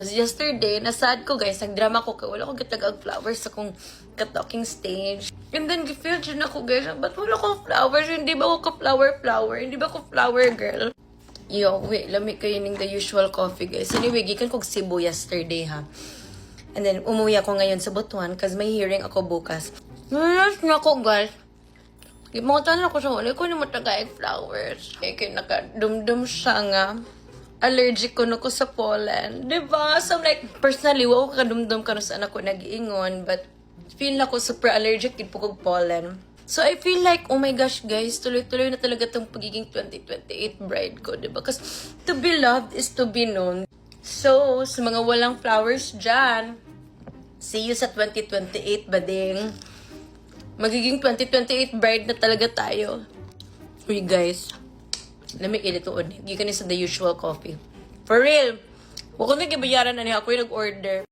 Yesterday, nasad ko guys, nagdrama ko kay wala ko gitagag flowers sa kong ka-talking stage. And then, gifeel dyan ako guys, ba't wala ko flowers? Hindi ba ako ka-flower? Hindi ba ako flower girl? Yo, wait, lamig kayo ng the usual coffee guys. Anyway, gikan kong Cebu yesterday ha. And then, umuwi ako ngayon sa Butuan kasi may hearing ako bukas. Nalas na ako guys. Mga tanan ako sa wala ko na matagay flowers. Eh, kaya nakadumdum siya nga. Allergic ko na ko sa pollen. Diba? So, like, personally, wow ko kadumdum ka na saan ako nag-iingon. But, feel na ko super allergic din po kong pollen. So, I feel like, oh my gosh, guys, tuloy-tuloy na talaga itong pagiging 2028 bride ko, diba? Because, to be loved is to be known. So, sa mga walang flowers dyan, see you sa 2028, bading. Magiging 2028 bride na talaga tayo. Uy, guys. Lamig init tuon. Gikan ni sa the usual coffee. For real. Huwag ko nagbayaran na niya. Ako yung nag-order.